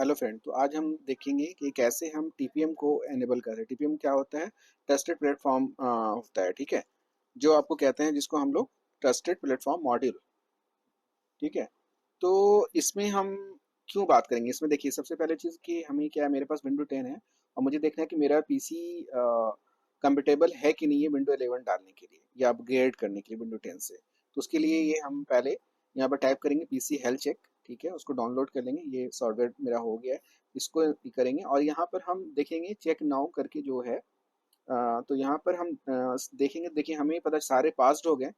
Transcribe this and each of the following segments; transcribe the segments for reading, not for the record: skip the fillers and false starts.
Hello friend, तो आज हम देखेंगे कि कैसे हम टीपीएम को एनेबल करें। टीपीएम क्या होता है? ट्रस्टेड प्लेटफॉर्म होता है, ठीक है। जो आपको कहते हैं, जिसको हम लोग ट्रस्टेड प्लेटफॉर्म मॉड्यूल, ठीक है। तो इसमें हम क्यों बात करेंगे? इसमें देखिए, सबसे पहले चीज़ कि हमें क्या है, मेरे पास विंडो 10 है और मुझे देखना है कि मेरा पीसी कंपेटेबल है कि नहीं है विंडो 11 डालने के लिए या अपग्रेड करने के लिए विंडो 10 से। तो उसके लिए ये हम पहले यहाँ पर टाइप करेंगे पीसी हेल्थ चेक, ठीक है। उसको डाउनलोड कर लेंगे, ये सॉफ्टवेयर मेरा हो गया है। इसको करेंगे और यहाँ पर हम देखेंगे चेक नाउ करके जो है। तो यहाँ पर हम देखेंगे, देखिए हमें पता सारे पास्ड हो गए,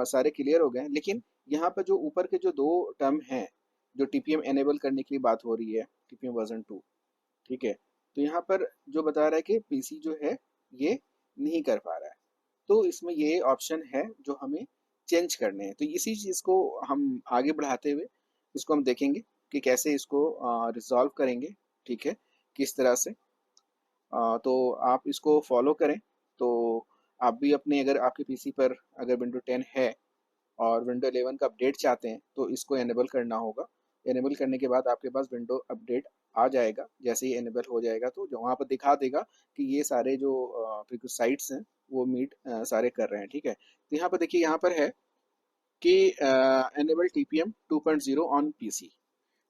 सारे क्लियर हो गए, लेकिन यहाँ पर जो ऊपर के जो दो टर्म हैं, जो टीपीएम एनेबल करने की बात हो रही है, टीपीएम वर्जन 2, ठीक है। तो यहाँ पर जो बता रहा है कि पीसी जो है ये नहीं कर पा रहा है, तो इसमें ये ऑप्शन है जो हमें चेंज करने हैं। तो इसी चीज़ को हम आगे बढ़ाते हुए इसको हम देखेंगे कि कैसे इसको रिजॉल्व करेंगे, ठीक है, किस तरह से। तो आप इसको फॉलो करें। तो आप भी अपने, अगर आपके पीसी पर अगर विंडो 10 है और विंडो 11 का अपडेट चाहते हैं तो इसको एनेबल करना होगा। एनेबल करने के बाद आपके पास विंडो अपडेट आ जाएगा। जैसे ही एनेबल हो जाएगा तो जो वहाँ पर दिखा देगा कि ये सारे जो साइट्स हैं वो मीट सारे कर रहे हैं, ठीक है। तो यहाँ पर देखिए, यहाँ पर है कि एनेबल टीपीएम 2.0 ऑन पीसी,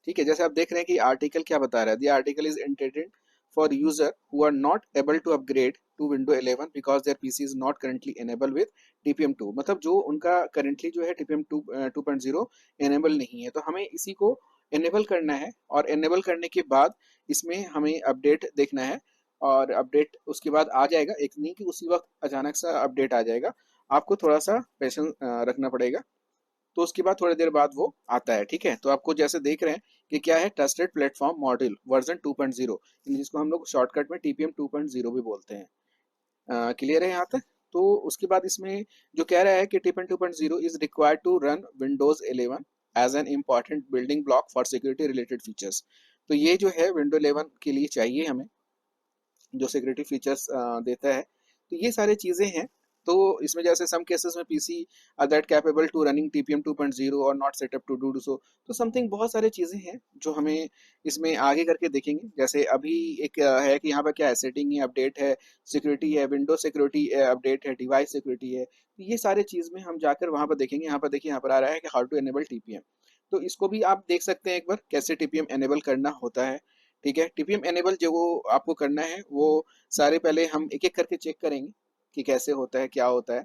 ठीक है। जैसे आप देख रहे हैं कि आर्टिकल क्या बता रहा है, the article is intended for user who are not able to upgrade to window 11 because their PC is not currently enable with TPM 2। मतलब जो उनका करंटली जो है टीपीएम 2.0 एनेबल नहीं है, तो हमें इसी को एनेबल करना है। और एनेबल करने के बाद इसमें हमें अपडेट देखना है, और अपडेट उसके बाद आ जाएगा। एक नहीं कि उसी वक्त अचानक सा अपडेट आ जाएगा, आपको थोड़ा सा पेशेंस रखना पड़ेगा। तो उसके बाद थोड़ी देर बाद वो आता है, ठीक है। तो आपको जैसे देख रहे हैं कि क्या है, ट्रस्टेड प्लेटफॉर्म मॉड्यूल वर्जन 2.0, जिसको हम लोग शॉर्टकट में टीपीएम 2.0 भी बोलते हैं। क्लियर है यहाँ तक? तो उसके बाद इसमें जो कह रहा है कि TPM 2.0 is required to run Windows 11 as an important building block for security related features. तो ये जो है विंडो 11 के लिए चाहिए हमें, जो सिक्योरिटी फीचर्स देता है। तो ये सारी चीज़ें हैं। तो इसमें जैसे सम केसेस में PC are that capable to running TPM 2.0 और not set up to do so. तो समथिंग बहुत सारी चीज़ें हैं जो हमें इसमें आगे करके देखेंगे। जैसे अभी एक है कि यहाँ पर क्या है, सेटिंग है, अपडेट है, सिक्योरिटी है, विंडो सिक्योरिटी अपडेट है, डिवाइस सिक्योरिटी है। तो ये सारे चीज़ में हम जाकर वहाँ पर देखेंगे। यहाँ पर देखिए, यहाँ पर आ रहा है कि हाउ टू एनेबल टीपीएम। तो इसको भी आप देख सकते हैं एक बार, कैसे टीपीएम एनेबल करना होता है, ठीक है। टीपीएम एनेबल जो वो आपको करना है, वो सारे पहले हम एक एक करके चेक करेंगे कि कैसे होता है, क्या होता है।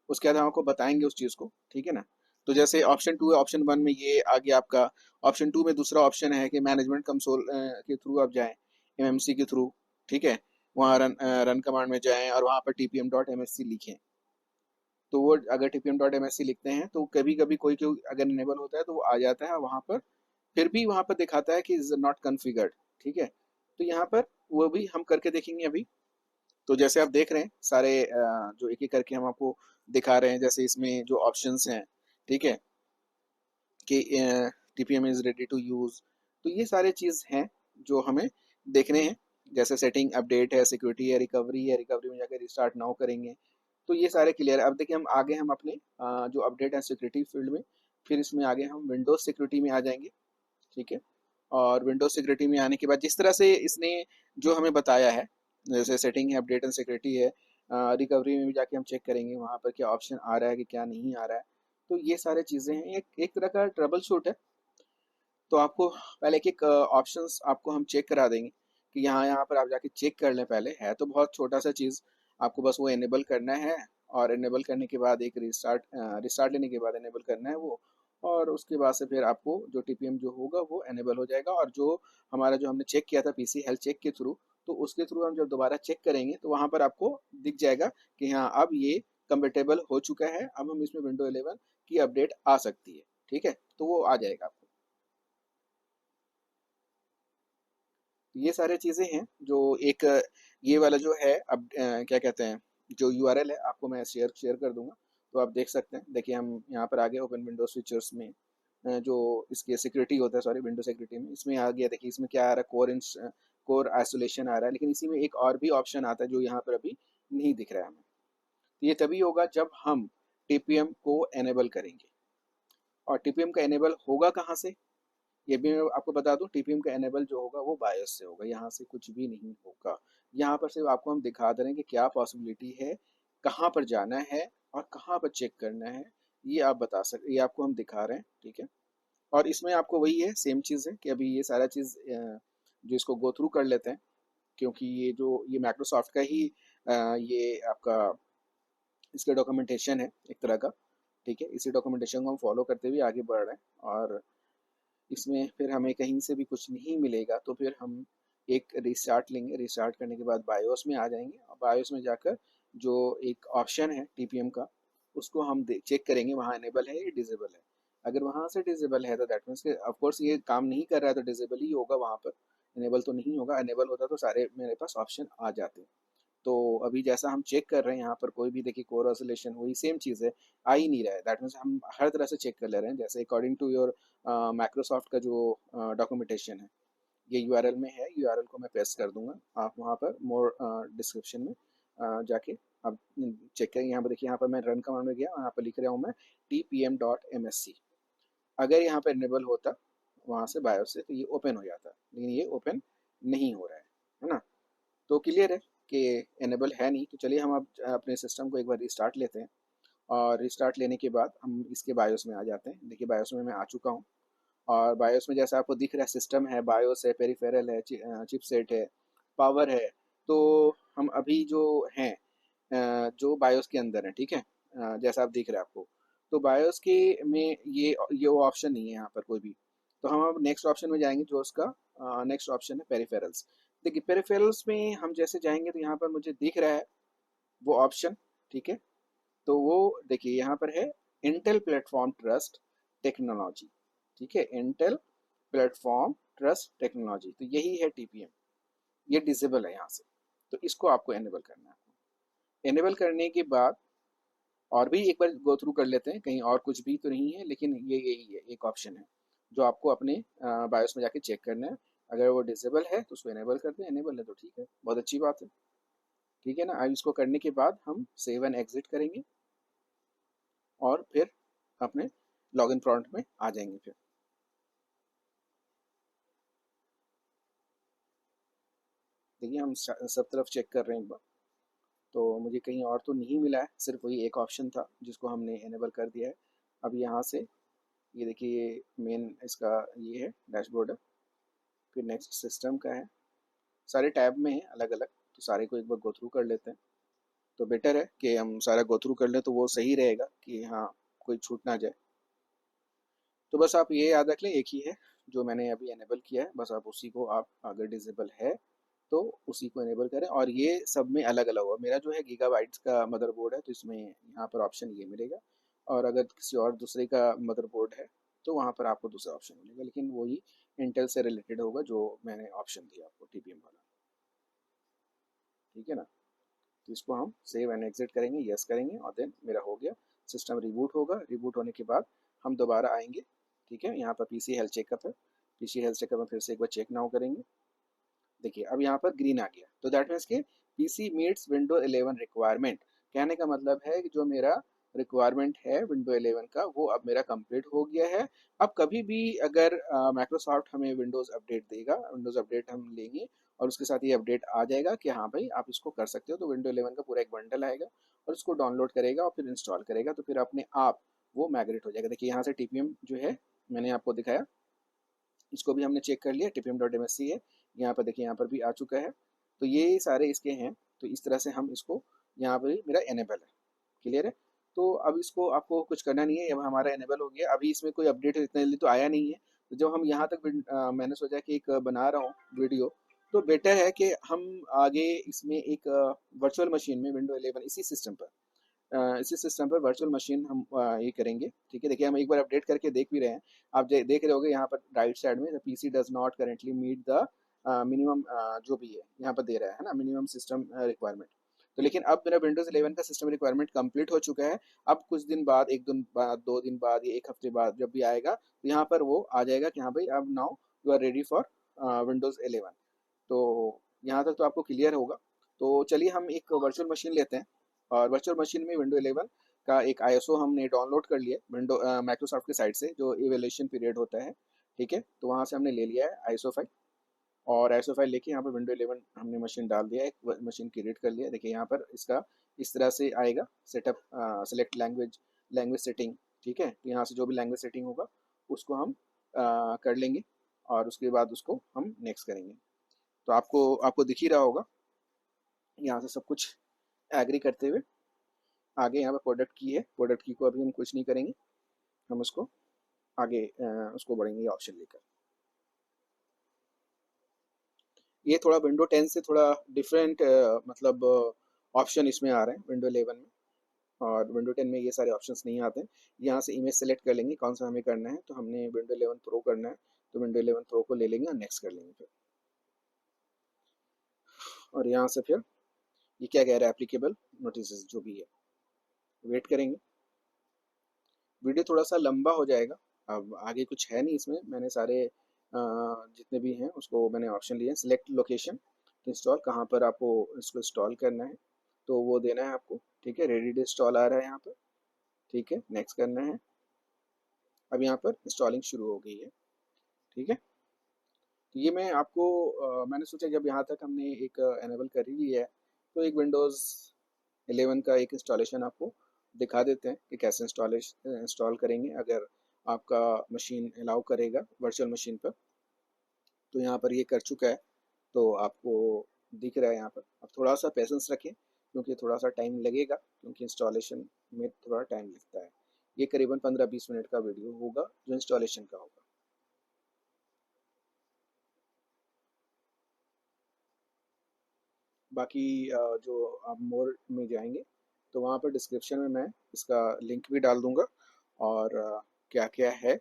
उसके बाद हम आपको बताएंगे उस चीज़ को, ठीक है ना। तो जैसे ऑप्शन 2 है, ऑप्शन 1 में ये आ गया आपका। ऑप्शन 2 में दूसरा ऑप्शन है कि मैनेजमेंट कंसोल के थ्रू आप जाएं, एमएमसी के थ्रू, ठीक है। वहाँ रन कमांड में जाएं और वहाँ पर tpm.msc लिखें। तो वो अगर tpm.msc लिखते हैं तो कभी कभी कोई कोई अगर इनेबल होता है तो वो आ जाता है वहाँ पर। फिर भी वहाँ पर दिखाता है कि इज नॉट कॉन्फ़िगर्ड, ठीक है। तो यहाँ पर वो भी हम करके देखेंगे अभी। तो जैसे आप देख रहे हैं सारे जो एक एक करके हम आपको दिखा रहे हैं, जैसे इसमें जो ऑप्शंस हैं, ठीक है, कि TPM is ready to use. तो ये सारे चीज़ हैं जो हमें देखने हैं। जैसे सेटिंग अपडेट है, सिक्योरिटी है, रिकवरी है, रिकवरी में जाकर रिस्टार्ट नाउ करेंगे। तो ये सारे क्लियर है। अब देखिए, हम आगे हम अपने जो अपडेट है सिक्योरिटी फील्ड में, फिर इसमें आगे हम विंडोज सिक्योरिटी में आ जाएंगे, ठीक है। और विंडोज सिक्योरिटी में आने के बाद जिस तरह से इसने जो हमें बताया है, जैसे सेटिंग है, अपडेट एंड सिक्योरिटी है, रिकवरी में भी जाके हम चेक करेंगे वहाँ पर क्या ऑप्शन आ रहा है कि क्या नहीं आ रहा है। तो ये सारी चीज़ें हैं, एक तरह का ट्रबल शूट है। तो आपको पहले एक एक ऑप्शंस आपको हम चेक करा देंगे कि यहाँ यहाँ पर आप जाके चेक कर लें। पहले है तो बहुत छोटा सा चीज़, आपको बस वो इनेबल करना है। और इनेबल करने के बाद एक रिस्टार्ट लेने के बाद इनेबल करना है वो। और उसके बाद से फिर आपको जो टीपीएम जो होगा वो इनेबल हो जाएगा। और जो हमारा जो हमने चेक किया था पीसी हेल्थ चेक के थ्रू, तो उसके थ्रू हम जब दोबारा चेक करेंगे तो वहाँ पर आपको दिख जाएगा कि हाँ, अब ये कंपेटेबल हो चुका है, अब हम इसमें विंडो 11 की अपडेट आ सकती है, ठीक है। तो वो आ जाएगा आपको। ये सारे चीज़ें हैं जो एक ये वाला जो है, अब क्या कहते हैं, जो यूआरएल है आपको मैं शेयर शेयर कर दूंगा। तो आप देख सकते हैं। देखिए, हम यहाँ पर आगे ओपन विंडोज फीचर्स में जो इसके सिक्योरिटी होता है, सॉरी, विंडो सिक्योरिटी में इसमें आ गया। देखिए इसमें क्या आ रहा है, कोर आइसोलेशन आ रहा है, लेकिन इसी में एक और भी ऑप्शन आता है जो यहाँ पर अभी नहीं दिख रहा है हमें। तो ये तभी होगा जब हम टीपीएम को एनेबल करेंगे। और टीपीएम का एनेबल होगा कहाँ से? ये भी मैं आपको बता दूं, टीपीएम का एनेबल जो होगा वो बायोस से होगा, यहाँ से कुछ भी नहीं होगा। यहाँ पर सिर्फ आपको हम दिखा दे रहे हैं कि क्या पॉसिबिलिटी है, कहाँ पर जाना है और कहाँ पर चेक करना है, ये आप बता सकते, ये आपको हम दिखा रहे हैं, ठीक है। और इसमें आपको वही है, सेम चीज़ है कि अभी ये सारा चीज़ जो इसको गो थ्रू कर लेते हैं, क्योंकि ये माइक्रोसॉफ्ट का ही ये आपका इसका डॉक्यूमेंटेशन है एक तरह का, ठीक है। इसी डॉक्यूमेंटेशन को हम फॉलो करते हुए आगे बढ़ रहे हैं, और इसमें फिर हमें कहीं से भी कुछ नहीं मिलेगा तो फिर हम एक रिस्टार्ट लेंगे। रिस्टार्ट करने के बाद बायोस में आ जाएंगे, और बायोस में जाकर जो एक ऑप्शन है टीपीएम का, उसको हम चेक करेंगे वहाँ इनेबल है या डिसेबल है। अगर वहाँ से डिसेबल है तो दैट मीन्स कि ऑफकोर्स ये काम नहीं कर रहा है, तो डिसेबल ही होगा वहाँ पर, इनेबल तो नहीं होगा। इनेबल होता तो सारे मेरे पास ऑप्शन आ जाते। तो अभी जैसा हम चेक कर रहे हैं यहाँ पर, कोई भी देखिए कोर ऑसिलेशन वही सेम चीज़ है, आ ही नहीं रहा है। दैट मीन्स हम हर तरह से चेक कर ले रहे हैं, जैसे अकॉर्डिंग टू योर माइक्रोसॉफ्ट का जो डॉक्यूमेंटेशन है, ये यूआरएल में है, यूआरएल को मैं पेस्ट कर दूंगा, आप वहाँ पर मोर डिस्क्रिप्शन में जाके आप चेक करेंगे। यहाँ पर देखिए, यहाँ पर मैं रन कमांड में गया, यहाँ पर लिख रहा हूँ मैं tpm.msc। अगर यहाँ पर इनेबल होता वहाँ से बायोस से, तो ये ओपन हो जाता, लेकिन ये ओपन नहीं हो रहा है ना। तो क्लियर है कि इनेबल है नहीं। तो चलिए हम अब अपने सिस्टम को एक बार रिस्टार्ट लेते हैं, और रिस्टार्ट लेने के बाद हम इसके बायोस में आ जाते हैं। देखिए बायोस में मैं आ चुका हूँ, और बायोस में जैसा आपको दिख रहा है, सिस्टम है, बायोस है, पेरिफेरल है, चिपसेट है, पावर है। तो हम अभी जो हैं जो बायोस के अंदर है, ठीक है, जैसा आप दिख रहा है आपको। तो बायोस के में ये वो ऑप्शन नहीं है यहाँ पर कोई भी। तो हम अब नेक्स्ट ऑप्शन में जाएंगे, जो उसका नेक्स्ट ऑप्शन है पेरिफेरल्स। देखिए पेरिफेरल्स में हम जैसे जाएंगे तो यहाँ पर मुझे दिख रहा है वो ऑप्शन, ठीक है। तो वो देखिए यहाँ पर है इंटेल प्लेटफॉर्म ट्रस्ट टेक्नोलॉजी, ठीक है, इंटेल प्लेटफॉर्म ट्रस्ट टेक्नोलॉजी, तो यही है टीपीएम। ये डिसेबल है यहाँ से, तो इसको आपको एनेबल करना है। एनेबल करने के बाद और भी एक बार गो थ्रू कर लेते हैं, कहीं और कुछ भी तो नहीं है, लेकिन ये यही है एक ऑप्शन है जो आपको अपने बायोस में जाके चेक करना है। अगर वो डिसेबल है तो उसको एनेबल कर दें, एनेबल है तो ठीक है, बहुत अच्छी बात है, ठीक है ना। अब इसको करने के बाद हम सेव एंड एग्जिट करेंगे, और फिर अपने लॉगिन प्रॉम्प्ट में आ जाएंगे। फिर देखिए हम सब तरफ चेक कर रहे हैं एक बार, तो मुझे कहीं और तो नहीं मिला है, सिर्फ वही एक ऑप्शन था जिसको हमने इनेबल कर दिया है। अब यहाँ से ये देखिए, ये मेन इसका ये है, डैशबोर्ड है, फिर नेक्स्ट सिस्टम का है, सारे टैब में है अलग अलग, तो सारे को एक बार गो थ्रू कर लेते हैं। तो बेटर है कि हम सारा गो थ्रू कर लें, तो वो सही रहेगा कि हाँ कोई छूट ना जाए। तो बस आप ये याद रख लें, एक ही है जो मैंने अभी इनेबल किया है, बस आप उसी को, आप अगर डिसेबल है तो उसी को इनेबल करें। और ये सब में अलग अलग होगा, मेरा जो है गीगाबाइट्स का मदरबोर्ड है, तो इसमें यहाँ पर ऑप्शन ये मिलेगा। और अगर किसी और दूसरे का मदरबोर्ड है तो वहाँ पर आपको दूसरा ऑप्शन मिलेगा, लेकिन वही इंटेल से रिलेटेड होगा जो मैंने ऑप्शन दिया आपको टीपीएम वाला, ठीक है ना। तो इसको हम सेव एंड एग्जिट करेंगे, यस करेंगे, और देन मेरा हो गया। सिस्टम रिबूट होगा, रिबूट होने के बाद हम दोबारा आएंगे, ठीक है। यहाँ पर पीसी हेल्थ चेकअप है, पीसी हेल्थ चेकअप में फिर से एक बार चेक नाउ करेंगे। देखिए अब यहाँ पर ग्रीन आ गया, तो दैट मीन्स के पीसी मीट्स विंडो 11 रिक्वायरमेंट। कहने का मतलब है कि जो मेरा रिक्वायरमेंट है विंडो 11 का, वो अब मेरा कंप्लीट हो गया है। अब कभी भी अगर माइक्रोसॉफ्ट हमें विंडोज़ अपडेट देगा, विंडोज़ अपडेट हम लेंगे, और उसके साथ ये अपडेट आ जाएगा कि हाँ भाई आप इसको कर सकते हो, तो विंडो 11 का पूरा एक बंडल आएगा, और उसको डाउनलोड करेगा और फिर इंस्टॉल करेगा, तो फिर अपने आप वो माइग्रेट हो जाएगा। देखिए यहाँ से टीपीएम जो है मैंने आपको दिखाया, इसको भी हमने चेक कर लिया, tpm.msc है, यहाँ पर देखिए, यहाँ पर भी आ चुका है। तो ये सारे इसके हैं, तो इस तरह से हम इसको, यहाँ पर मेरा एनेबल है, क्लियर है। तो अब इसको आपको कुछ करना नहीं है, अब हमारा एनेबल हो गया। अभी इसमें कोई अपडेट इतने जल्दी तो आया नहीं है, तो जब हम यहाँ तक मैंने सोचा कि एक बना रहा हूँ वीडियो, तो बेटर है कि हम आगे इसमें एक वर्चुअल मशीन में विंडो 11 इसी सिस्टम पर वर्चुअल मशीन हम ये करेंगे, ठीक है। देखिए हम एक बार अपडेट करके देख भी रहे हैं, आप देख रहे होगे यहाँ पर राइट साइड में, PC does not currently meet the minimum, जो भी है यहाँ पर दे रहा है ना, मिनिमम सिस्टम रिक्वायरमेंट। तो लेकिन अब मेरा विंडोज 11 का सिस्टम रिक्वायरमेंट कंप्लीट हो चुका है। अब कुछ दिन बाद, एक दिन बाद, 2 दिन बाद, या एक हफ्ते बाद जब भी आएगा, तो यहाँ पर वो आ जाएगा कि हाँ भाई अब now you are ready for Windows 11। तो यहाँ तक तो आपको क्लियर होगा। तो चलिए हम एक वर्चुअल मशीन लेते हैं, और वर्चुअल मशीन में विंडो 11 का एक आईएसओ हमने डाउनलोड कर लिया विंडो माइक्रोसॉफ्ट की साइट से, जो इवेल्यूशन पीरियड होता है, ठीक है। तो वहाँ से हमने ले लिया है आईएसओ फाइल, और आईएसओ फाइल लेके यहाँ पर विंडो 11 हमने मशीन डाल दिया है, एक मशीन क्रिएट कर लिया। देखिए यहाँ पर इसका इस तरह से आएगा setup, select language, language setting. ठीक है, तो यहाँ से जो भी लैंग्वेज सेटिंग होगा उसको हम कर लेंगे, और उसके बाद उसको हम नेक्स्ट करेंगे। तो आपको आपको दिख ही रहा होगा यहाँ से सब कुछ एग्री करते हुए। आगे यहाँ पर प्रोडक्ट की है, प्रोडक्ट की को अभी हम कुछ नहीं करेंगे, हम उसको आगे उसको बढ़ेंगे ऑप्शन लेकर। ये थोड़ा विंडो 10 से थोड़ा डिफरेंट मतलब ऑप्शन इसमें आ रहे हैं विंडो 11 में, और विंडो 10 में ये सारे ऑप्शंस नहीं आते हैं। यहाँ से इमेज सेलेक्ट कर लेंगे कौन सा हमें करना है, तो हमने विंडो 11 प्रो करना है, तो विंडो 11 प्रो को ले लेंगे और नेक्स्ट कर लेंगे फिर। और यहाँ से फिर ये क्या कह रहा है, एप्लीकेबल नोटिस जो भी है, वेट करेंगे। वीडियो थोड़ा सा लंबा हो जाएगा, अब आगे कुछ है नहीं इसमें, मैंने सारे जितने भी हैं उसको मैंने ऑप्शन लिए हैं। सिलेक्ट लोकेशन इंस्टॉल, कहाँ पर आपको इसको इंस्टॉल करना है तो वो देना है आपको। ठीक है, रेडी टू इंस्टॉल आ रहा है यहाँ पर। ठीक है, नेक्स्ट करना है। अब यहाँ पर इंस्टॉलिंग शुरू हो गई है। ठीक है, तो ये मैं आपको मैंने सोचा जब यहाँ तक हमने एक एनेबल कर ही लिया है, तो एक विंडोज़ 11 का एक इंस्टॉलेशन आपको दिखा देते हैं कि कैसे इंस्टॉल करेंगे अगर आपका मशीन अलाउ करेगा वर्चुअल मशीन पर। तो यहाँ पर ये कर चुका है, तो आपको दिख रहा है यहाँ पर। अब थोड़ा सा पेशेंस रखें क्योंकि थोड़ा सा टाइम लगेगा, क्योंकि इंस्टॉलेशन में थोड़ा टाइम लगता है। ये करीबन 15-20 मिनट का वीडियो होगा जो इंस्टॉलेशन का होगा। बाकी जो आप मोर में जाएंगे तो वहाँ पर डिस्क्रिप्शन में मैं इसका लिंक भी डाल दूँगा, और क्या क्या है,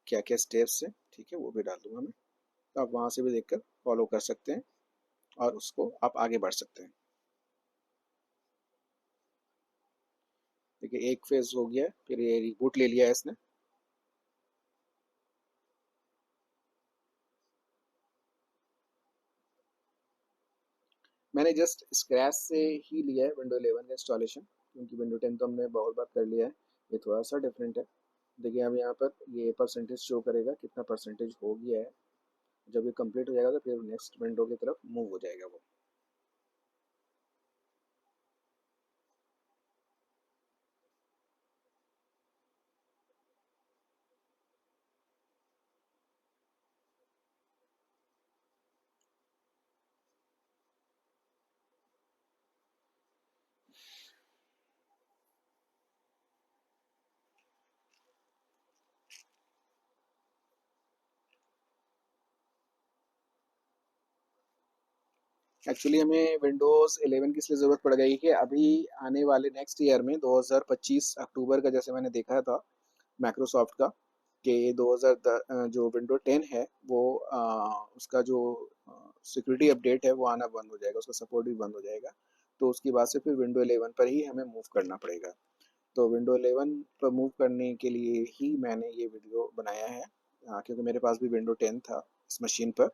क्या क्या स्टेप्स हैं, ठीक है, वो भी डाल दूँगा मैं। तो आप वहाँ से भी देखकर फॉलो कर सकते हैं और उसको आप आगे बढ़ सकते हैं। देखिए एक फेज़ हो गया है, फिर ये रिबूट ले लिया है इसने। मैंने जस्ट स्क्रैच से ही लिया है विंडो 11 का इंस्टॉलेशन, क्योंकि विंडो 10 तो हमने बहुत बार कर लिया है, ये थोड़ा सा डिफरेंट है। देखिए अब यहाँ पर ये परसेंटेज शो करेगा कितना परसेंटेज हो गया है। जब ये कंप्लीट हो जाएगा तो फिर नेक्स्ट विंडो की तरफ मूव हो जाएगा वो। एक्चुअली हमें विंडोज़ 11 की इसलिए ज़रूरत पड़ गई कि अभी आने वाले नेक्स्ट ईयर में 2025 अक्टूबर का, जैसे मैंने देखा था माइक्रोसॉफ्ट का, कि 2000 जो विंडो 10 है वो उसका जो सिक्योरिटी अपडेट है वो आना बंद हो जाएगा, उसका सपोर्ट भी बंद हो जाएगा। तो उसकी बाद से फिर विंडो 11 पर ही हमें मूव करना पड़ेगा। तो विंडो 11 पर मूव करने के लिए ही मैंने ये वीडियो बनाया है, क्योंकि मेरे पास भी विंडो 10 था इस मशीन पर,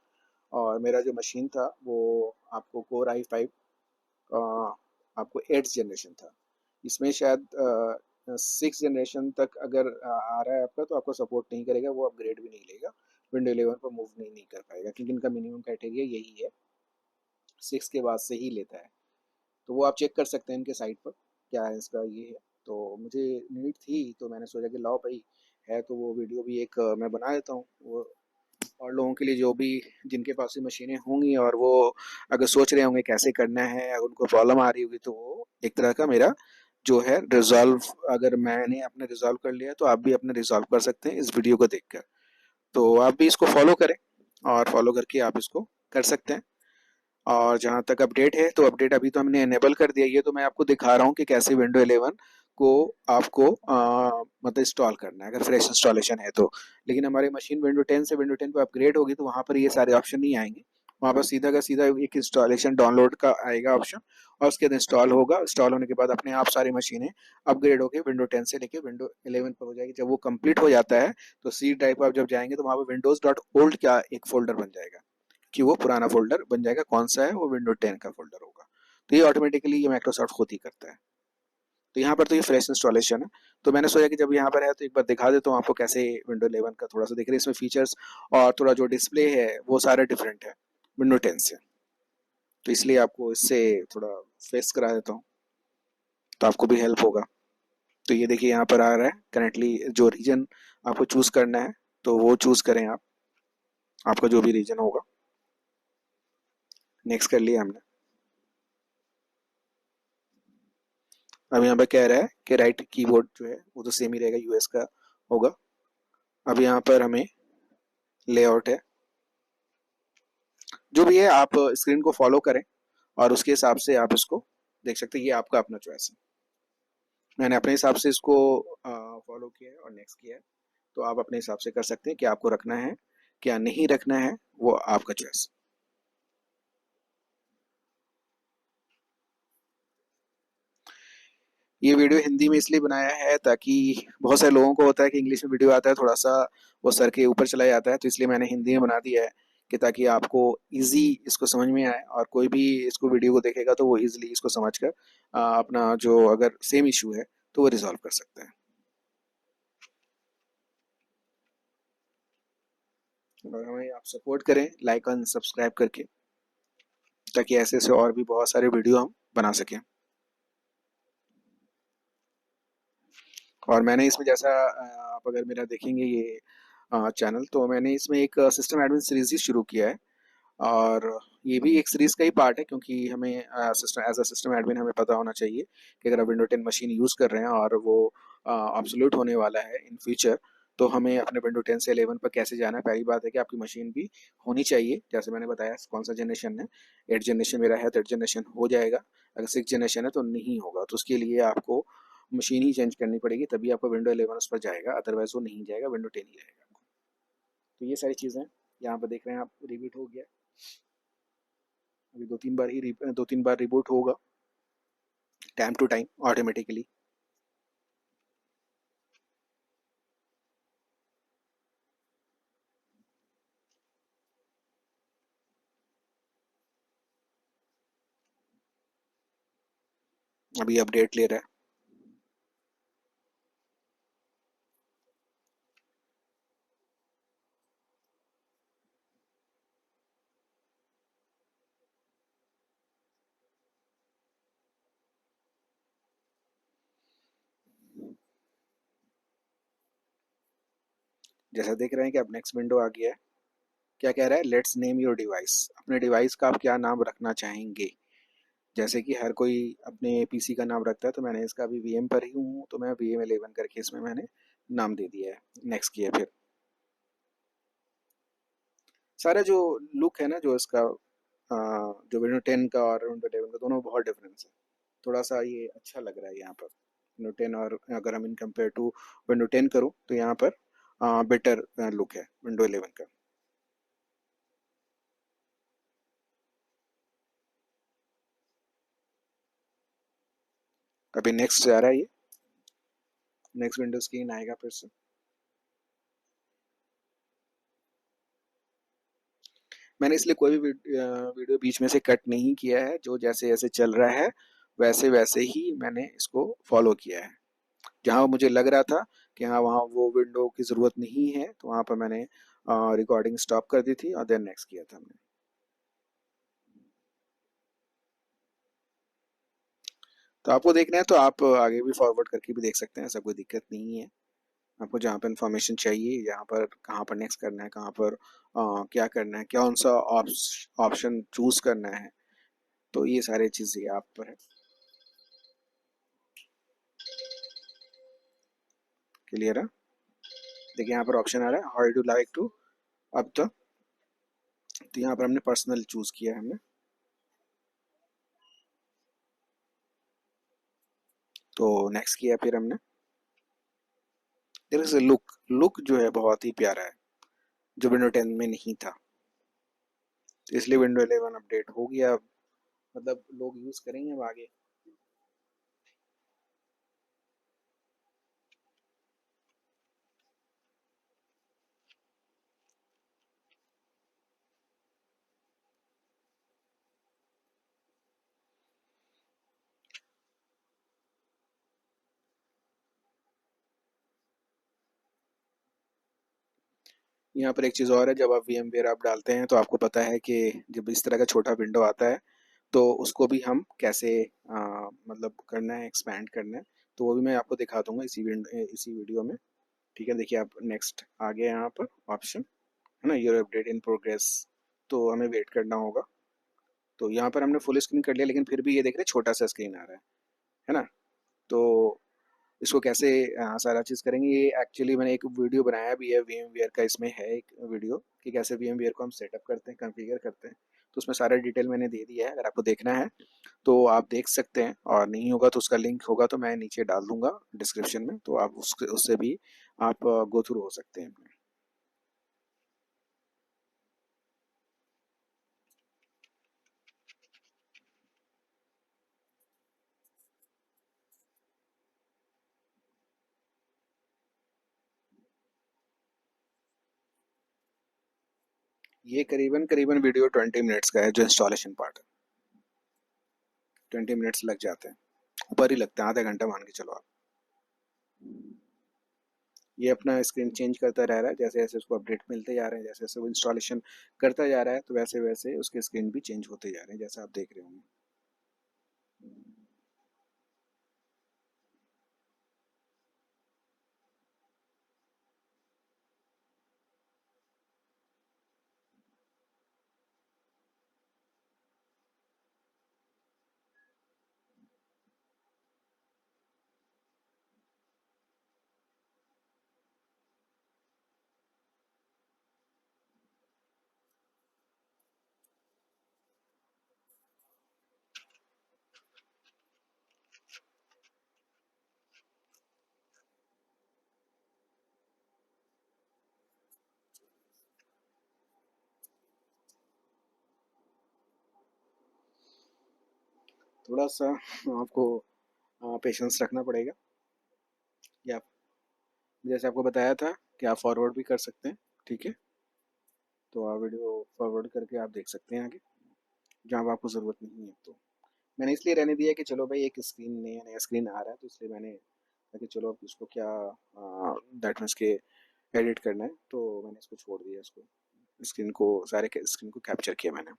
और मेरा जो मशीन था वो आपको कोर i5 आपको 8th जनरेशन था। इसमें शायद 6 जनरेशन तक अगर आ रहा है आपका तो आपको सपोर्ट नहीं करेगा, वो अपग्रेड भी नहीं लेगा, विंडो 11 पर मूव नहीं कर पाएगा, क्योंकि इनका मिनिमम क्राइटेरिया यही है, 6 के बाद से ही लेता है। तो वो आप चेक कर सकते हैं इनके साइट पर क्या है इसका ये है। तो मुझे नीड थी तो मैंने सोचा कि लाओ भाई है तो वो वीडियो भी एक मैं बना देता हूँ, वो और लोगों के लिए जो भी जिनके पास ये मशीनें होंगी और वो अगर सोच रहे होंगे कैसे करना है, अगर उनको प्रॉब्लम आ रही होगी, तो वो एक तरह का मेरा जो है रिजॉल्व, अगर मैंने अपने रिजॉल्व कर लिया तो आप भी अपने रिजॉल्व कर सकते हैं इस वीडियो को देखकर। तो आप भी इसको फॉलो करें, और फॉलो करके आप इसको कर सकते हैं। और जहाँ तक अपडेट है तो अपडेट अभी तो हमने इनेबल कर दिया, ये तो मैं आपको दिखा रहा हूँ कि कैसे विंडो 11 को आपको मतलब इंस्टॉल करना है अगर फ्रेश इंस्टॉलेशन है तो। लेकिन हमारी मशीन विंडो 10 से विंडो 10 पे अपग्रेड होगी तो वहाँ पर ये सारे ऑप्शन नहीं आएंगे। वहाँ पर सीधा का सीधा एक इंस्टॉलेशन डाउनलोड का आएगा ऑप्शन, और उसके बाद इंस्टॉल होगा। इंस्टॉल होने के बाद अपने आप सारी मशीनें अपग्रेड होकर विंडो 10 से लेके विंडो 11 पर हो जाएगी। जब वो कंप्लीट हो जाता है तो सी ड्राइव पर आप जब जाएंगे तो वहाँ पर विंडोज डॉट ओल्ड का एक फोल्डर बन जाएगा, कि वो पुराना फोल्डर बन जाएगा, कौन सा है वो विंडो 10 का फोल्डर होगा। तो ये ऑटोमेटिकली ये माइक्रोसॉफ्ट खुद ही करता है। तो यहाँ पर तो ये फ्रेश इंस्टॉलेशन है। तो मैंने सोचा कि जब यहाँ पर है तो एक बार दिखा देता हूँ आपको कैसे विंडो 11 का थोड़ा सा दिख रहा है इसमें फीचर्स, और थोड़ा जो डिस्प्ले है वो सारा डिफरेंट है विंडो 10 से। तो इसलिए आपको इससे थोड़ा फेस करा देता हूँ, तो आपको भी हेल्प होगा। तो ये देखिए यहाँ पर आ रहा है करेंटली जो रीजन आपको चूज करना है, तो वो चूज करें आप, आपका जो भी रीजन होगा। नेक्स्ट कर लिया हमने। अब यहाँ पे कह रहा है कि राइट कीबोर्ड जो है वो तो सेम ही रहेगा, यूएस का होगा। अब यहाँ पर हमें लेआउट है, जो भी है आप स्क्रीन को फॉलो करें और उसके हिसाब से आप इसको देख सकते हैं। ये आपका अपना चॉइस है, मैंने अपने हिसाब से इसको फॉलो किया है और नेक्स्ट किया है। तो आप अपने हिसाब से कर सकते हैं कि आपको रखना है क्या नहीं रखना है, वो आपका चॉइस। ये वीडियो हिंदी में इसलिए बनाया है ताकि बहुत सारे लोगों को होता है कि इंग्लिश में वीडियो आता है थोड़ा सा वो सर के ऊपर चला जाता है, तो इसलिए मैंने हिंदी में बना दिया है कि ताकि आपको इजी इसको समझ में आए, और कोई भी इसको वीडियो को देखेगा तो वो इजीली इसको समझकर अपना जो अगर सेम इशू है तो वो रिजॉल्व कर सकता है। और हमें आप सपोर्ट करें लाइक और सब्सक्राइब करके, ताकि ऐसे ऐसे और भी बहुत सारे वीडियो हम बना सकें। और मैंने इसमें जैसा आप अगर मेरा देखेंगे ये चैनल, तो मैंने इसमें एक सिस्टम एडमिन सीरीज ही शुरू किया है, और ये भी एक सीरीज का ही पार्ट है, क्योंकि हमें system as a system admin हमें पता होना चाहिए कि अगर आप विंडो 10 मशीन यूज़ कर रहे हैं और वो ऑब्सोल्यूट होने वाला है इन फ्यूचर, तो हमें अपने विंडो 10 से 11 पर कैसे जाना है। पहली बात है कि आपकी मशीन भी होनी चाहिए, जैसे मैंने बताया कौन सा जनरेशन है, 8 जनरेशन मेरा है तो 8 जनरेशन हो जाएगा। अगर 6 जनरेशन है तो नहीं होगा, तो उसके लिए आपको मशीन ही चेंज करनी पड़ेगी, तभी आपको विंडो 11 उस पर जाएगा, अदरवाइज वो नहीं जाएगा, विंडो 10 ही रहेगा। तो ये सारी चीज़ें यहाँ पर देख रहे हैं आप, रिपीट हो गया। अभी दो तीन बार रिबूट होगा टाइम टू टाइम ऑटोमेटिकली। अभी अपडेट ले रहा है। जैसा देख रहे हैं कि अब नेक्स्ट विंडो आ गया है। क्या कह रहा है, लेट्स नेम योर डिवाइस, अपने डिवाइस का आप क्या नाम रखना चाहेंगे। जैसे कि हर कोई अपने पीसी का नाम रखता है, तो मैंने इसका अभी वीएम पर ही हूँ तो मैं VM11 करके इसमें मैंने नाम दे दिया है। नेक्स्ट किया फिर। सारा जो लुक है ना जो इसका जो विंडो 10 का और विंडो 11 का दोनों बहुत डिफरेंस है। थोड़ा सा ये अच्छा लग रहा है यहाँ पर विंडो 10, और अगर हम इन कंपेयर टू विंडो 10 करूँ तो यहाँ पर बेटर लुक है विंडो 11 का। अभी नेक्स्ट जा रहा है ये, नेक्स्ट विंडो स्क्रीन आएगा फिर से। मैंने इसलिए कोई भी वीडियो बीच में से कट नहीं किया है, जो जैसे जैसे चल रहा है वैसे वैसे ही मैंने इसको फॉलो किया है। जहाँ मुझे लग रहा था कि हाँ वहाँ वो विंडो की ज़रूरत नहीं है, तो वहाँ पर मैंने रिकॉर्डिंग स्टॉप कर दी थी और देन नेक्स्ट किया था हमने। तो आपको देखना है तो आप आगे भी फॉरवर्ड करके भी देख सकते हैं, ऐसा कोई दिक्कत नहीं है। आपको जहाँ पर इंफॉर्मेशन चाहिए, यहाँ पर कहाँ पर नेक्स्ट करना है, कहाँ पर क्या करना है, कौन सा ऑप्शन चूज करना है, तो ये सारी चीज़ें आप पर है। क्लियर है। देखिए यहाँ पर ऑप्शन आ रहा है हाउ डू लाइक टू अब तो यहाँ पर हमने पर्सनल चूज किया है हमने। तो नेक्स्ट किया फिर हमने। देयर इज लुक, लुक जो है बहुत ही प्यारा है, जो विंडो 10 में नहीं था, तो इसलिए विंडो 11 अपडेट हो गया अब, मतलब लोग यूज करेंगे अब आगे। यहाँ पर एक चीज़ और है, जब आप VMware आप डालते हैं तो आपको पता है कि जब इस तरह का छोटा विंडो आता है तो उसको भी हम कैसे मतलब करना है, एक्सपैंड करना है, तो वो भी मैं आपको दिखा दूंगा इसी वीडियो में। ठीक है, देखिए आप नेक्स्ट आ गए यहाँ पर ऑप्शन, है ना, योर अपडेट इन प्रोग्रेस, तो हमें वेट करना होगा। तो यहाँ पर हमने फुल स्क्रीन कर लिया, लेकिन फिर भी ये देख रहे हैं छोटा सा स्क्रीन आ रहा है ना। तो इसको कैसे सारा चीज़ करेंगे, ये एक्चुअली मैंने एक वीडियो बनाया भी है VMware का, इसमें है एक वीडियो कि कैसे VMware को हम सेटअप करते हैं, कॉन्फ़िगर करते हैं। तो उसमें सारा डिटेल मैंने दे दिया है, अगर आपको देखना है तो आप देख सकते हैं, और नहीं होगा तो उसका लिंक होगा तो मैं नीचे डाल दूंगा डिस्क्रिप्शन में, तो आप उससे भी आप गो थ्रू हो सकते हैं। ये करीबन करीबन वीडियो 20 मिनट्स का है, जो इंस्टॉलेशन पार्ट है। 20 मिनट्स लग जाते हैं, ऊपर ही लगता है, आधा घंटा मान के चलो आप। ये अपना स्क्रीन चेंज करता रह रहा है, जैसे जैसे उसको अपडेट मिलते जा रहे हैं, जैसे जैसे वो इंस्टॉलेशन करता जा रहा है, तो वैसे वैसे उसके स्क्रीन भी चेंज होते जा रहे हैं, जैसा आप देख रहे होंगे। थोड़ा सा आपको पेशेंस रखना पड़ेगा। या जैसे आपको बताया था कि आप फॉरवर्ड भी कर सकते हैं, ठीक है, तो आप वीडियो फॉरवर्ड करके आप देख सकते हैं आगे, जहाँ पे आपको ज़रूरत नहीं है। तो मैंने इसलिए रहने दिया कि चलो भाई, एक स्क्रीन नया नया स्क्रीन आ रहा है, तो इसलिए मैंने ताकि चलो अब इसको क्या दैट मीन्स के एडिट करना है, तो मैंने इसको छोड़ दिया, इसको स्क्रीन को सारे स्क्रीन को कैप्चर किया मैंने।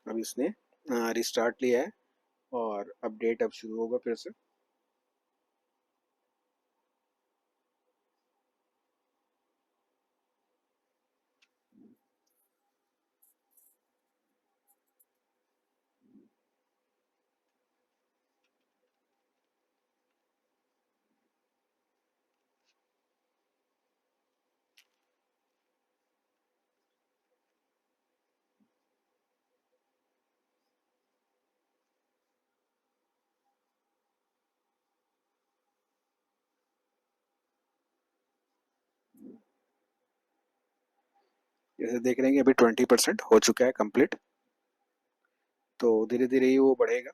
अब इसने रिस्टार्ट लिया है, और अपडेट अब शुरू होगा फिर से। जैसे देख रहे हैं कि अभी 20% हो चुका है कंप्लीट, तो धीरे धीरे ही वो बढ़ेगा।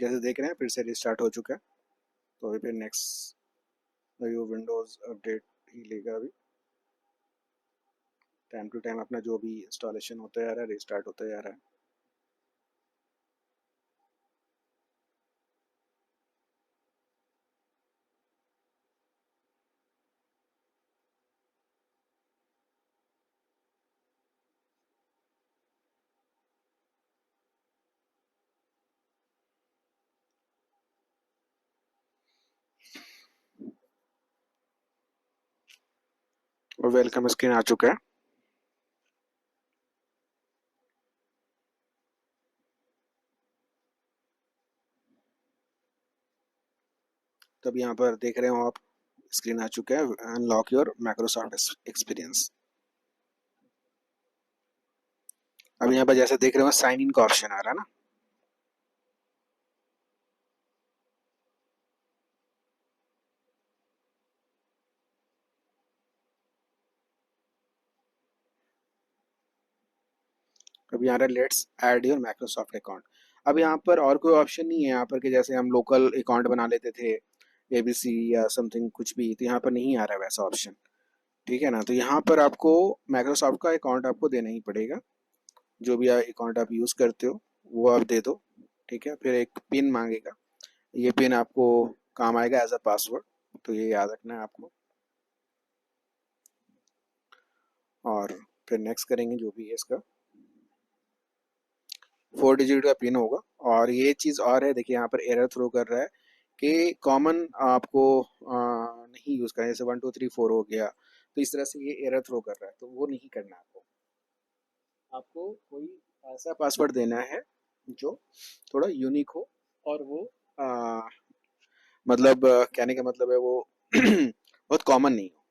जैसे देख रहे हैं फिर से रिस्टार्ट हो चुका है। तो अभी फिर नेक्स्ट व्यू विंडोज़ अपडेट ही लेगा अभी। टाइम टू टाइम अपना जो भी इंस्टॉलेशन होता जा रहा है रिस्टार्ट होता जा रहा है। और वेलकम स्क्रीन आ चुका है। तब यहाँ पर देख रहे हो आप, स्क्रीन आ चुका है, अनलॉक योर माइक्रोसॉफ्ट एक्सपीरियंस। अब यहाँ पर जैसे देख रहे हो साइन इन का ऑप्शन आ रहा है ना। अब यहाँ पर let's add your Microsoft account. अब यहाँ पर और कोई ऑप्शन नहीं है यहाँ पर कि जैसे हम लोकल अकाउंट बना लेते थे एबीसी या समथिंग कुछ भी, तो यहाँ पर नहीं आ रहा है वैसा ऑप्शन। ठीक है ना, तो यहाँ पर आपको माइक्रोसॉफ्ट का अकाउंट आपको देना ही पड़ेगा। जो भी अकाउंट आप यूज़ करते हो वो आप दे दो। ठीक है, फिर एक पिन मांगेगा, ये पिन आपको काम आएगा एज अ पासवर्ड, तो ये याद रखना है आपको। और फिर नेक्स्ट करेंगे जो भी है इसका 4 डिजिट का पिन होगा। और ये चीज़ और है, देखिए यहाँ पर एरर थ्रो कर रहा है कि कॉमन आपको नहीं यूज़ करना, जैसे 1 2 3 4 हो गया, तो इस तरह से ये एरर थ्रो कर रहा है, तो वो नहीं करना है आपको। आपको कोई ऐसा पासवर्ड देना है जो थोड़ा यूनिक हो, और वो मतलब कहने का मतलब है वो बहुत कॉमन नहीं हो।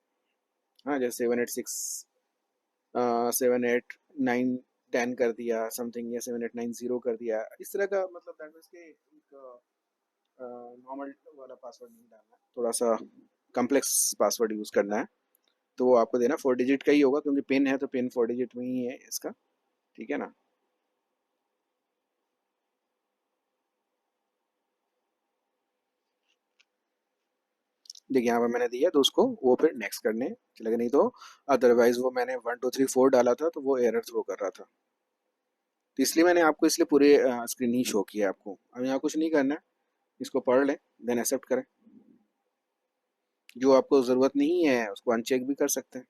हाँ, जैसे 786 78910 कर दिया समथिंग, या 7890 कर दिया, इस तरह का मतलब दैट मीन्स के एक नॉर्मल वाला पासवर्ड नहीं डालना है, थोड़ा सा कम्प्लेक्स पासवर्ड यूज़ करना है। तो वो आपको देना 4 डिजिट का ही होगा, क्योंकि पिन है तो पिन 4 डिजिट में ही है इसका। ठीक है ना। देखिए यहाँ पर मैंने दिया तो उसको वो फिर नेक्स्ट करने चलेगा, नहीं तो अदरवाइज वो मैंने 1 2 3 4 डाला था तो वो एरर थ्रो कर रहा था। तो इसलिए मैंने आपको इसलिए पूरे स्क्रीन ही शो किया आपको। अब यहाँ कुछ नहीं करना है, इसको पढ़ लें देन एक्सेप्ट करें। जो आपको ज़रूरत नहीं है उसको अनचेक भी कर सकते हैं।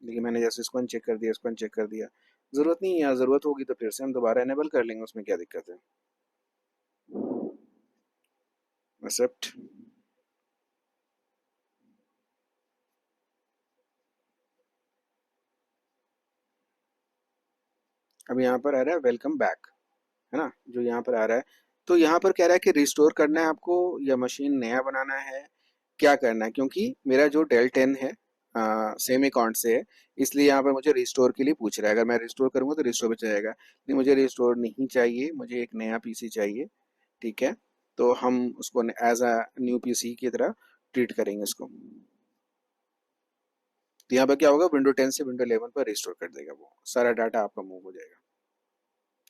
देखिए मैंने जैसे इसको अनचेक कर दिया, इसको अनचेक कर दिया, ज़रूरत नहीं है, ज़रूरत होगी तो फिर से हम दोबारा इनेबल कर लेंगे, उसमें क्या दिक्कत है। एक्सेप्ट। अब यहाँ पर आ रहा है वेलकम बैक, है ना, जो यहाँ पर आ रहा है। तो यहाँ पर कह रहा है कि रिस्टोर करना है आपको या मशीन नया बनाना है, क्या करना है, क्योंकि मेरा जो डेल 10 है सेम अकाउंट से है, इसलिए यहाँ पर मुझे रिस्टोर के लिए पूछ रहा है। अगर मैं रिस्टोर करूँगा तो रिस्टोर पे जाएगा, नहीं मुझे रिस्टोर नहीं चाहिए, मुझे एक नया पीसी चाहिए। ठीक है, तो हम उसको एज अ न्यू पीसी की तरह ट्रीट करेंगे इसको। तो यहाँ पर क्या होगा, विंडो 10 से विंडो 11 पर रिस्टोर कर देगा, वो सारा डाटा आपका मूव हो जाएगा।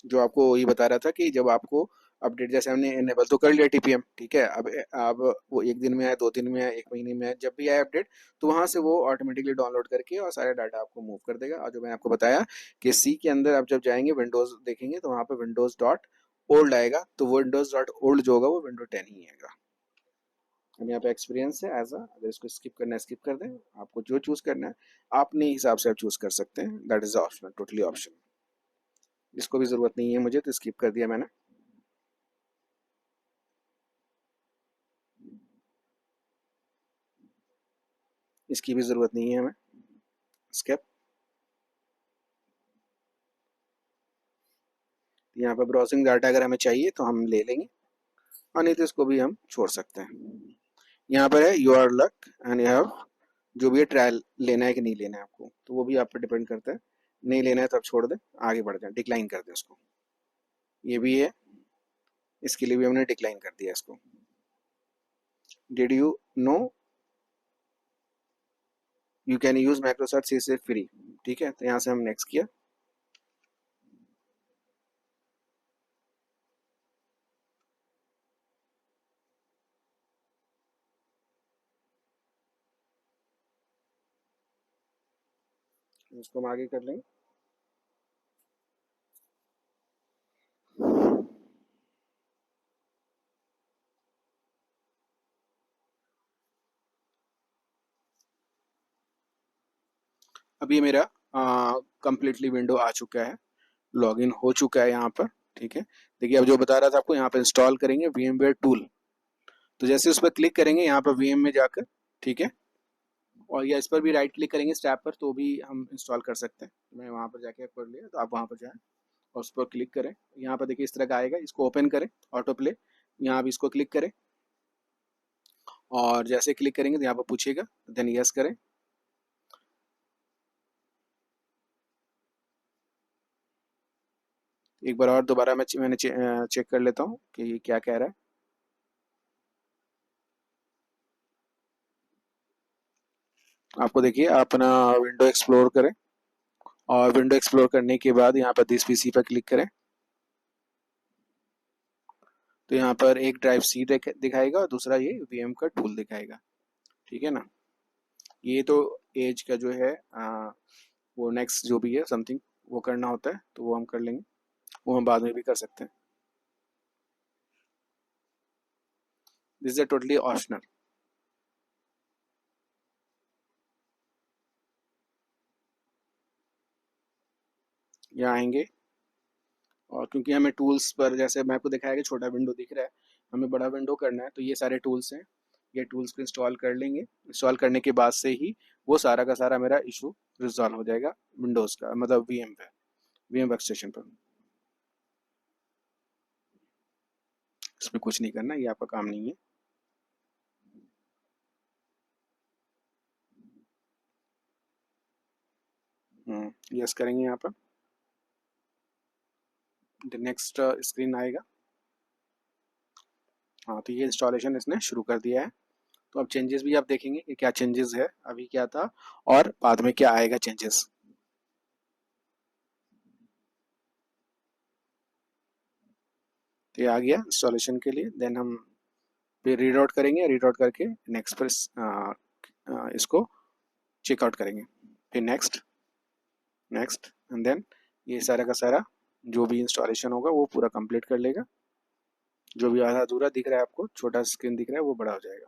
जो आपको ये बता रहा था कि जब आपको अपडेट, जैसे हमने इनेबल तो कर लिया टीपीएम, ठीक है, अब वो एक दिन में आए, 2 दिन में आए, 1 महीने में आए, जब भी आए अपडेट, तो वहां से वो ऑटोमेटिकली डाउनलोड करके और सारा डाटा आपको मूव कर देगा। और जो मैंने आपको बताया कि सी के अंदर आप जब जाएंगे विंडोज देखेंगे तो वहां पर विंडोज डॉट ओल्ड आएगा, तो वो विंडोज डॉट ओल्ड जो होगा वो विंडो 10 ही आएगा। अब यहाँ पे एक्सपीरियंस है एज अ, अगर इसको स्किप करना है स्किप कर दें, आपको जो चूज करना है अपने हिसाब से आप चूज कर सकते हैं, that is optional, totally optional. इसको भी जरूरत नहीं है मुझे तो स्किप कर दिया मैंने। इसकी भी ज़रूरत नहीं है हमें, स्किप। यहाँ पर ब्राउजिंग डाटा अगर हमें चाहिए तो हम ले लेंगे, और नहीं तो इसको भी हम छोड़ सकते हैं। यहाँ पर है you are luck and you have, जो भी है ट्रायल लेना है कि नहीं लेना है आपको, तो वो भी आप पर डिपेंड करता है। नहीं लेना है तो आप छोड़ दें, आगे बढ़ जाए, डिक्लाइन कर दें उसको। ये भी है, इसके लिए भी हमने डिक्लाइन कर दिया इसको। Did you know you can use Microsoft C से फ्री। ठीक है, तो यहाँ से हम नेक्स्ट किया। इसको हम आगे कर लेंगे। अब ये मेरा कंप्लीटली विंडो आ चुका है, लॉगिन हो चुका है यहाँ पर। ठीक है, देखिए अब जो बता रहा था आपको, यहाँ पर इंस्टॉल करेंगे VMware टूल। तो जैसे उस पर क्लिक करेंगे यहाँ पर VM में जाकर, ठीक है, और या इस पर भी राइट क्लिक करेंगे स्टैप पर तो भी हम इंस्टॉल कर सकते हैं। मैं वहाँ पर जाके कर लिया, तो आप वहाँ पर जाएँ और उस पर क्लिक करें। यहाँ पर देखिए इस तरह का आएगा, इसको ओपन करें, ऑटो प्ले, यहाँ भी इसको क्लिक करें और जैसे क्लिक करेंगे तो यहाँ पर पूछेगा, देन यस करें। एक बार और दोबारा मैंने चेक कर लेता हूँ कि ये क्या कह रहा है। आपको देखिए अपना विंडो एक्सप्लोर करें और विंडो एक्सप्लोर करने के बाद यहाँ पर दिस पीसी पर क्लिक करें, तो यहाँ पर एक ड्राइव सी दिखाएगा और दूसरा ये VM का टूल दिखाएगा। ठीक है ना, ये तो एज का जो है वो नेक्स्ट जो भी है समथिंग वो करना होता है तो वो हम कर लेंगे, वो हम बाद में भी कर सकते हैं। This is totally optional. यहाँ आएंगे और क्योंकि हमें टूल्स पर, जैसे मैं आपको दिखाया कि छोटा विंडो दिख रहा है, हमें बड़ा विंडो करना है, तो ये सारे टूल्स हैं, ये टूल्स को इंस्टॉल कर लेंगे। इंस्टॉल करने के बाद से ही वो सारा का सारा मेरा इशू रिजॉल्व हो जाएगा विंडोज़ का, मतलब VM पे, VM वर्क स्टेशन पर। इसमें कुछ नहीं करना, ये आपका काम नहीं है। यस करेंगे यहाँ पर, नेक्स्ट स्क्रीन आएगा। हाँ, तो ये इंस्टॉलेशन इसने शुरू कर दिया है। तो अब चेंजेस भी आप देखेंगे कि क्या चेंजेस है, अभी क्या था और बाद में क्या आएगा चेंजेस। तो ये आ गया इंस्टॉलेशन के लिए, देन हम फिर रीड आउट करेंगे, रीड आउट करके नेक्स्ट पर इसको चेकआउट करेंगे, फिर नेक्स्ट, नेक्स्ट एंड देन ये सारा का सारा जो भी इंस्टॉलेशन होगा वो पूरा कंप्लीट कर लेगा। जो भी आधा अधूरा दिख रहा है आपको, छोटा स्क्रीन दिख रहा है, वो बड़ा हो जाएगा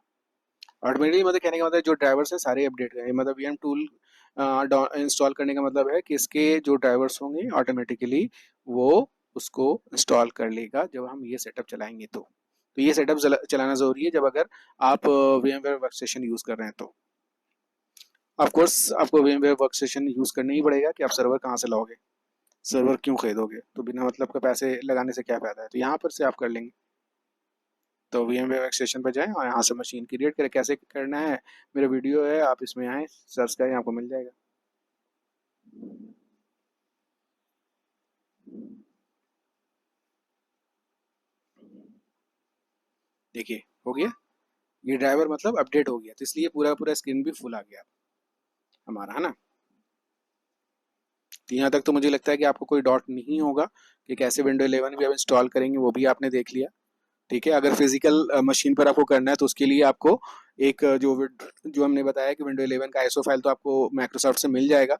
ऑटोमेटिकली। मतलब कहने का मतलब जो ड्राइवर्स है सारे अपडेट करेंगे, मतलब VM टूल इंस्टॉल करने का मतलब है कि इसके जो ड्राइवर्स होंगे ऑटोमेटिकली वो उसको इंस्टॉल कर लेगा जब हम ये सेटअप चलाएंगे। तो ये सेटअप चलाना ज़रूरी है जब अगर आप VMware वर्कस्टेशन यूज़ कर रहे हैं तो। ऑफ कोर्स आपको VMware वर्कस्टेशन यूज़ करना ही पड़ेगा, कि आप सर्वर कहाँ से लाओगे, सर्वर क्यों खरीदोगे, तो बिना मतलब के पैसे लगाने से क्या फ़ायदा है, तो यहाँ पर से आप कर लेंगे। तो VMware वर्कस्टेशन पर जाएं और यहाँ से मशीन क्रिएट करें। कैसे करना है, मेरा वीडियो है, आप इसमें आएँ, सर्च करें, आपको मिल जाएगा। देखिए हो गया, ये ड्राइवर मतलब अपडेट हो गया, तो इसलिए पूरा पूरा स्क्रीन भी फुल आ गया हमारा, है ना। तो यहाँ तक तो मुझे लगता है कि आपको कोई डाउट नहीं होगा कि कैसे विंडो 11 भी आप इंस्टॉल करेंगे, वो भी आपने देख लिया। ठीक है, अगर फिजिकल मशीन पर आपको करना है तो उसके लिए आपको एक जो हमने बताया कि विंडो 11 का ISO फाइल तो आपको माइक्रोसॉफ्ट से मिल जाएगा।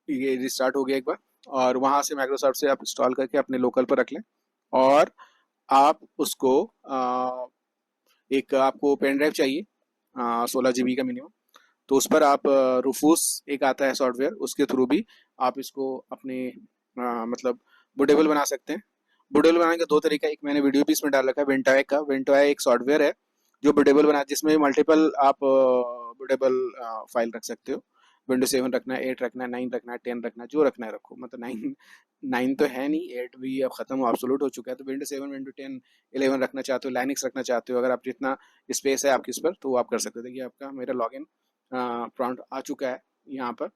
ये रिस्टार्ट हो गया एक बार, और वहाँ से माइक्रोसॉफ्ट से आप इंस्टॉल करके अपने लोकल पर रख लें, और आप उसको एक आपको पेन ड्राइव चाहिए 16 GB का मिनिमम, तो उस पर आप रूफूस एक आता है सॉफ्टवेयर, उसके थ्रू भी आप इसको अपने मतलब बूटेबल बना सकते हैं। बूटेबल बनाने का दो तरीका, एक मैंने वीडियो भी इसमें डाल रखा है विंटॉय का। विंटॉय एक सॉफ्टवेयर है जो बूटेबल बना, जिसमें मल्टीपल आप बूटेबल फाइल रख सकते हो। Windows 7 रखना है, 8 रखना है, 9 रखना है, 10 रखना है, जो रखना है रखो। मतलब 9 तो है नहीं, 8 भी अब खत्म ऑब्सोल्यूट हो चुका है, तो Windows 7, Windows 10, 11 रखना चाहते हो, लाइनक्स रखना चाहते हो, अगर आप जितना स्पेस है आपकी इस पर, तो वो आप कर सकते हो। देखिए आपका मेरा लॉगिन प्रॉम्प्ट आ चुका है यहाँ पर।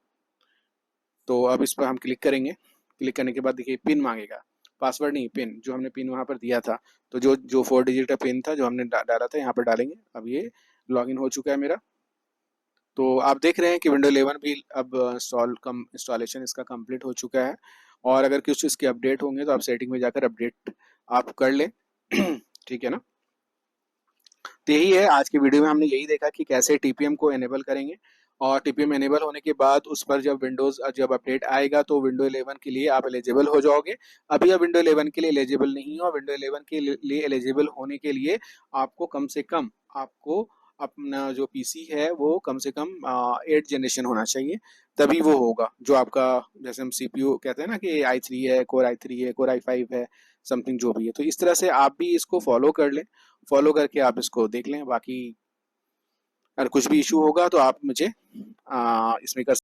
तो अब इस पर हम क्लिक करेंगे, क्लिक करने के बाद देखिए पिन मांगेगा, पासवर्ड नहीं, पिन, जो हमने पिन वहाँ पर दिया था, तो जो जो 4 डिजिट का पिन था जो हमने डाला था यहाँ पर डालेंगे। अब ये लॉगिन हो चुका है मेरा। तो आप देख रहे हैं कि विंडो 11 भी अब इंस्टॉलेशन इसका कंप्लीट हो चुका है, और अगर कुछ इसके अपडेट होंगे तो आप सेटिंग में जाकर अपडेट आप कर लें। ठीक है ना। तो यही है आज की वीडियो में, हमने यही देखा कि कैसे TPM को एनेबल करेंगे और टीपीएम एनेबल होने के बाद उस पर जब अपडेट आएगा तो विंडो 11 के लिए आप एलिजिबल हो जाओगे। अभी आप विंडो 11 के लिए एलिजिबल नहीं हो। विंडो 11 के लिए एलिजिबल होने के लिए आपको कम से कम आपको अपना जो पीसी है वो कम से कम 8 जनरेशन होना चाहिए, तभी वो होगा। जो आपका, जैसे हम सीपीयू कहते हैं ना कि i3 है, कोर i3 है, कोर i5 है, समथिंग जो भी है। तो इस तरह से आप भी इसको फॉलो कर लें, फॉलो करके आप इसको देख लें। बाकी अगर कुछ भी इशू होगा तो आप मुझे इसमें कर